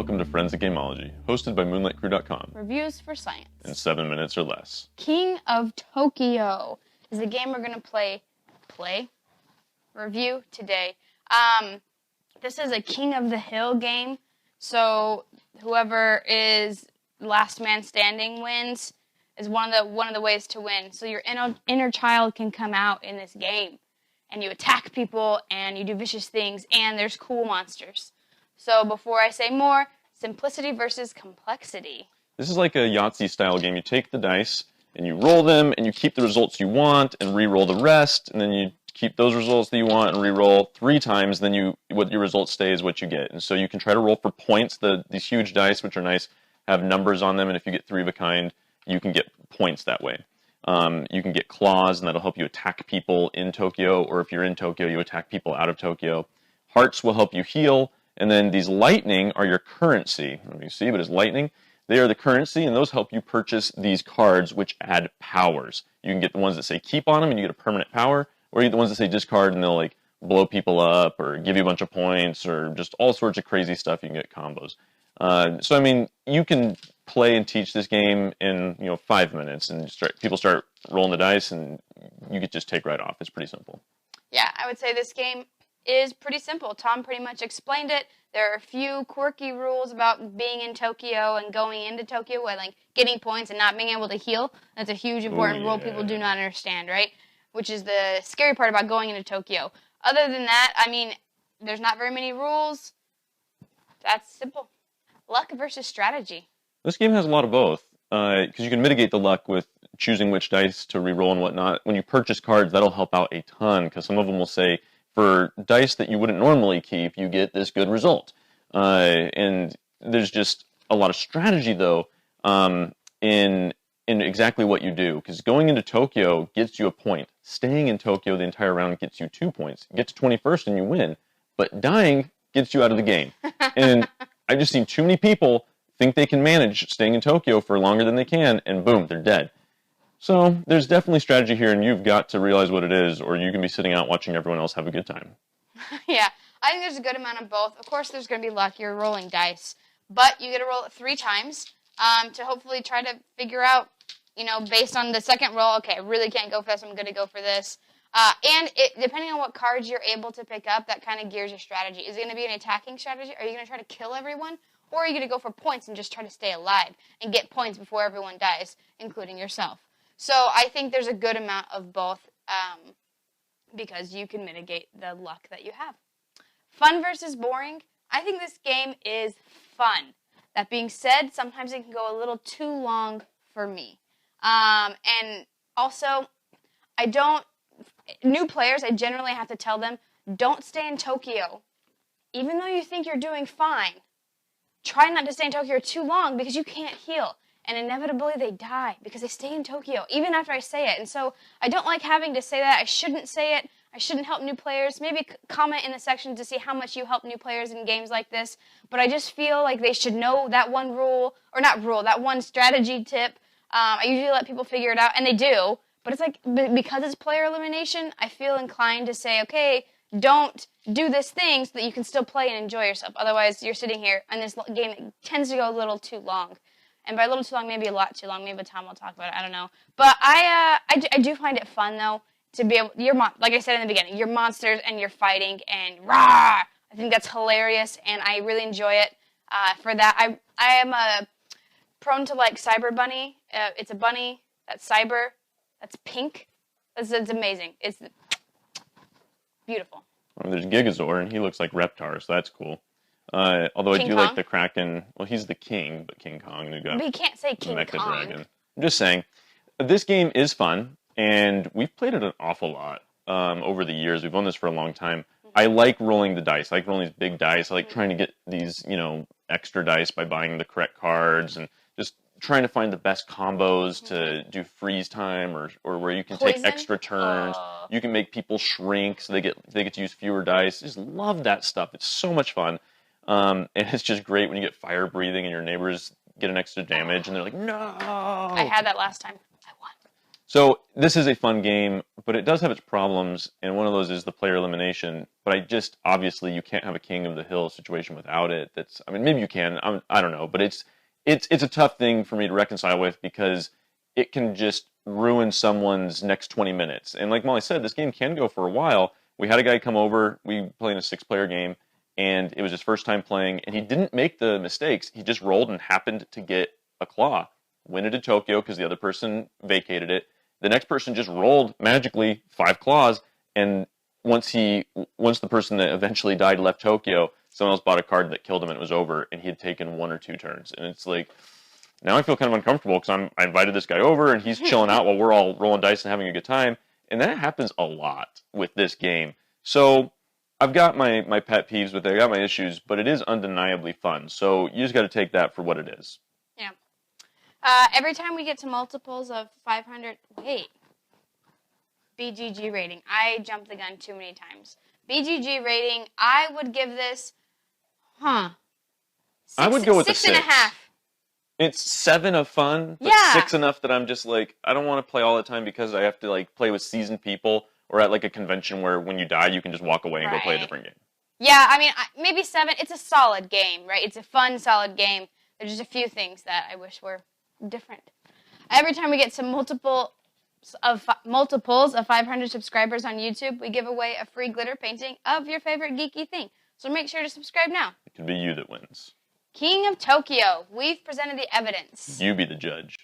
welcome to Friends of Gameology, hosted by MoonlightCrew.com. Reviews for science. In 7 minutes or less. King of Tokyo is the game we're going to review today. This is a King of the Hill game, so whoever is last man standing wins is one of the ways to win. So your inner child can come out in this game, and you attack people, and you do vicious things, and there's cool monsters. So before I say more, simplicity versus complexity. This is like a Yahtzee-style game. You take the dice, and you roll them, and you keep the results you want, and re-roll the rest, and then you keep those results that you want and re-roll 3 times, then what your results stay is what you get. And so you can try to roll for points. These huge dice, which are nice, have numbers on them, and if you get 3 of a kind, you can get points that way. You can get claws, and that'll help you attack people in Tokyo, or if you're in Tokyo, you attack people out of Tokyo. Hearts will help you heal, and then these lightning are your currency. Let me see, but it's lightning. They are the currency, and those help you purchase these cards, which add powers. You can get the ones that say keep on them, and you get a permanent power, or you get the ones that say discard, and they'll like blow people up, or give you a bunch of points, or just all sorts of crazy stuff. You can get combos. So I mean, you can play and teach this game in 5 minutes, and people start rolling the dice, and you could just take right off. It's pretty simple. Yeah, I would say this game is pretty simple. Tom pretty much explained it. There are a few quirky rules about being in Tokyo and going into Tokyo, like getting points and not being able to heal. That's a huge important rule people do not understand, right? Which is the scary part about going into Tokyo. Other than that, I mean, there's not very many rules. That's simple. Luck versus strategy. This game has a lot of both, because you can mitigate the luck with choosing which dice to re-roll and whatnot. When you purchase cards, that'll help out a ton, because some of them will say, for dice that you wouldn't normally keep, you get this good result. And there's just a lot of strategy, though, in exactly what you do. Because going into Tokyo gets you a point. Staying in Tokyo the entire round gets you 2 points. You get to 21st and you win. But dying gets you out of the game. And I've just seen too many people think they can manage staying in Tokyo for longer than they can, and boom, they're dead. So there's definitely strategy here, and you've got to realize what it is, or you can be sitting out watching everyone else have a good time. Yeah, I think there's a good amount of both. Of course, there's going to be luck. You're rolling dice. But you get to roll it 3 times to hopefully try to figure out, based on the second roll, okay, I really can't go for this. I'm going to go for this. Depending on what cards you're able to pick up, that kind of gears your strategy. Is it going to be an attacking strategy? Are you going to try to kill everyone? Or are you going to go for points and just try to stay alive and get points before everyone dies, including yourself? So I think there's a good amount of both because you can mitigate the luck that you have. Fun versus boring. I think this game is fun. That being said, sometimes it can go a little too long for me. And also, new players, I generally have to tell them, don't stay in Tokyo. Even though you think you're doing fine, try not to stay in Tokyo too long because you can't heal. And inevitably they die because they stay in Tokyo, even after I say it. And so I don't like having to say that. I shouldn't say it. I shouldn't help new players. Maybe comment in the section to see how much you help new players in games like this. But I just feel like they should know that one rule, or not rule, that one strategy tip. I usually let people figure it out, and they do. But it's like, because it's player elimination, I feel inclined to say, okay, don't do this thing so that you can still play and enjoy yourself. Otherwise, you're sitting here, and this game tends to go a little too long. And by a little too long, maybe a lot too long. Maybe Tom will talk about it. I don't know. But I do find it fun, though, to be able, like I said in the beginning, you're monsters and you're fighting and rah! I think that's hilarious, and I really enjoy it. For that, I am prone to like Cyber Bunny. It's a bunny that's cyber, that's pink. It's amazing. It's beautiful. I mean, there's Gigazor, and he looks like Reptar, so that's cool. Although King I do Kong? like the Kraken. Well, he's the king, but King Kong. But you can't say King Mecha Kong. Dragon. I'm just saying, this game is fun, and we've played it an awful lot over the years. We've owned this for a long time. I like rolling the dice. I like rolling these big dice. I like trying to get these, extra dice by buying the correct cards, and just trying to find the best combos to do freeze time, or where you can take extra turns. You can make people shrink so they get to use fewer dice. I just love that stuff. It's so much fun. And it's just great when you get fire breathing and your neighbors get an extra damage and they're like, no! I had that last time. I won. So this is a fun game, but it does have its problems, and one of those is the player elimination. But obviously you can't have a king of the hill situation without it. I mean, maybe you can. I don't know, but it's a tough thing for me to reconcile with because it can just ruin someone's next 20 minutes. And like Molly said, this game can go for a while. We had a guy come over. We played in a 6-player game, and it was his first time playing, and he didn't make the mistakes. He just rolled and happened to get a claw. Went into Tokyo because the other person vacated it. The next person just rolled magically 5 claws, and once the person that eventually died left Tokyo, someone else bought a card that killed him, and it was over. And he had taken 1 or 2 turns, and it's like now I feel kind of uncomfortable because I invited this guy over, and he's chilling out while we're all rolling dice and having a good time, and that happens a lot with this game. So I've got my pet peeves with it, I got my issues, but it is undeniably fun. So you just got to take that for what it is. Yeah. Every time we get to multiples of 500, BGG rating. I jumped the gun too many times. BGG rating, I would give this, I would go with 6.5. It's 7 of fun, but Yeah. 6 enough that I'm just like, I don't want to play all the time because I have to like play with seasoned people or at like a convention where when you die, you can just walk away and go play a different game. Yeah, I mean, maybe 7. It's a solid game, right? It's a fun, solid game. There's just a few things that I wish were different. Every time we get to multiples of 500 subscribers on YouTube, we give away a free glitter painting of your favorite geeky thing. So make sure to subscribe now. It could be you that wins. King of Tokyo. We've presented the evidence. You be the judge.